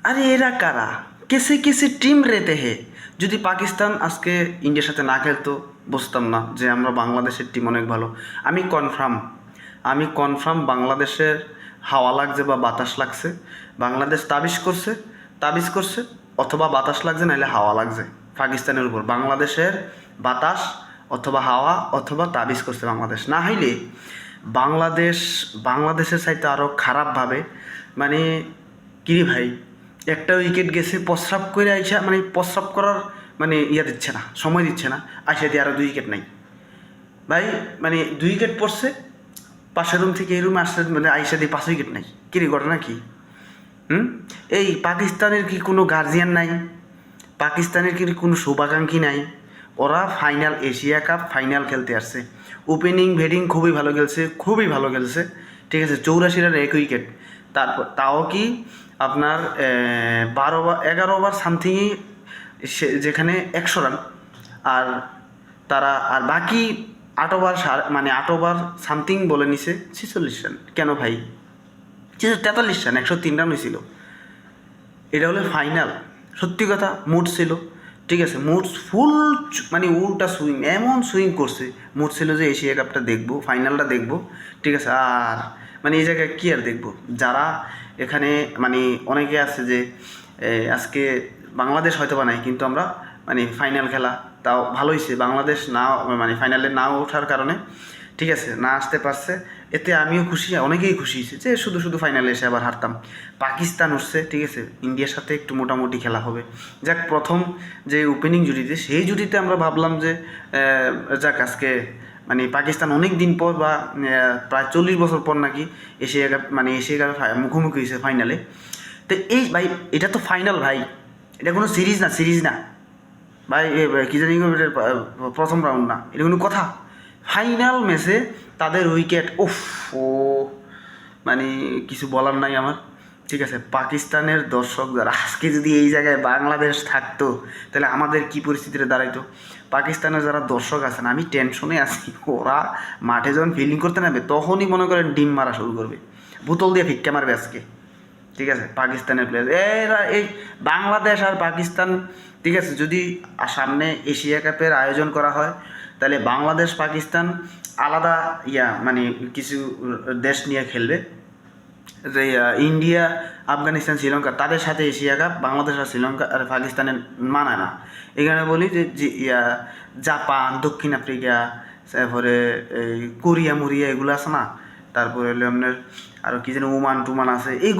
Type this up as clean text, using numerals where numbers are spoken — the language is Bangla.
আরে এরা কারা? কেসে কেসে টিম রেতে হে। যদি পাকিস্তান আজকে ইন্ডিয়ার সাথে না খেলতো বুঝতাম না যে আমরা বাংলাদেশের টিম অনেক ভালো। আমি কনফার্ম বাংলাদেশের হাওয়া লাগছে বা বাতাস লাগছে। বাংলাদেশ তাবিজ করছে অথবা বাতাস লাগছে নাহলে হাওয়া লাগছে পাকিস্তানের উপর। বাংলাদেশের বাতাস অথবা হাওয়া অথবা তাবিজ করছে বাংলাদেশ, না হইলে বাংলাদেশের চাইতে আরও খারাপভাবে, মানে কিরে ভাই, একটা উইকেট গেছে প্রস্রাব করে আইসা, মানে প্রস্রাব করার মানে দিচ্ছে না, সময় দিচ্ছে না, আইসা দিয়ে আরও 2 উইকেট নাই ভাই। মানে 2 উইকেট পড়ছে, পাশের রুম থেকে এই রুমে আসছে, মানে আইসা দিয়ে 5 উইকেট নাই। কিরে ঘটনা কি? এই পাকিস্তানের কি কোনো গার্জিয়ান নাই? পাকিস্তানের কি কোনো শুভাকাঙ্ক্ষী নাই? ওরা ফাইনাল, এশিয়া কাপ ফাইনাল খেলতে আসছে। ওপেনিং ব্যাটিং খুবই ভালো খেলছে, ঠিক আছে। 84 রানে 1 উইকেট। তারপর তাও কি আপনার 11 ওভার সামথিংই, যেখানে 100 রান। আর আর বাকি 8 ওভার, মানে 8 ওভার সামথিং বলে নিছে 46 রান। কেন ভাই? 43 রান, 103 রান হয়েছিল। এটা হলো ফাইনাল। সত্যি কথা, মুড ছিল, ঠিক আছে। মুড ফুল, মানে উল্টা সুইং, এমন সুইং করছে। মুড ছিল যে এশিয়া কাপটা দেখবো, ফাইনালটা দেখবো, ঠিক আছে। আর মানে এই জায়গায় কী আর দেখবো, যারা এখানে মানে অনেকে আছে যে আজকে বাংলাদেশ হয়তো বা নাই, কিন্তু আমরা মানে ফাইনাল খেলা তাও ভালো হয়েছে। বাংলাদেশ না, মানে ফাইনালে না ওঠার কারণে, ঠিক আছে, না আসতে পারছে, এতে আমিও খুশি, অনেকেই খুশি হয়েছে যে শুধু শুধু ফাইনালে এসে আবার হারতাম। পাকিস্তান উঠছে, ঠিক আছে, ইন্ডিয়ার সাথে একটু মোটামুটি খেলা হবে। যাক, প্রথম যে ওপেনিং জুটিতে, সেই জুটিতে আমরা ভাবলাম যে যাক আজকে মানে পাকিস্তান অনেক দিন পর বা প্রায় 40 বছর পর নাকি এশিয়া কাপে মুখোমুখি হয়েছে ফাইনালে। তো এই ভাই, এটা তো ফাইনাল ভাই, এটা কোনো সিরিজ না ভাই। কি জানি প্রথম রাউন্ড না, এটা কোনো কথা। ফাইনাল ম্যাচে তাদের উইকেট, উফ, ও মানে কিছু বলার নাই আমার, ঠিক আছে। পাকিস্তানের দর্শক যারা, আজকে যদি এই জায়গায় বাংলাদেশ থাকতো তাহলে আমাদের কি পরিস্থিতিতে দাঁড়াইতো। পাকিস্তানের যারা দর্শক আছেন, আমি টেনশনে আছি। ওরা মাঠে যখন ফিল্ডিং করতে নামবে তখনই মনে করেন ডিম মারা শুরু করবে, বোতল দিয়ে ভিক্ষা মারবে আজকে, ঠিক আছে। পাকিস্তানের প্লেয়ার এরা, এই বাংলাদেশ আর পাকিস্তান, ঠিক আছে, যদি সামনে এশিয়া কাপের আয়োজন করা হয় তাহলে বাংলাদেশ পাকিস্তান আলাদা মানে কিছু দেশ নিয়ে খেলবে। যে ইন্ডিয়া, আফগানিস্তান, শ্রীলঙ্কা, তাদের সাথে এশিয়া কাপ বাংলাদেশ আর শ্রীলঙ্কা আর পাকিস্তানের মানায় না। এখানে বলি যে জাপান, দক্ষিণ আফ্রিকা, তারপরে এই কোরিয়া মুরিয়া এগুলো আছে না, তারপরে হলো আপনার আরও কি যেন ওমান টুমান আছে, এই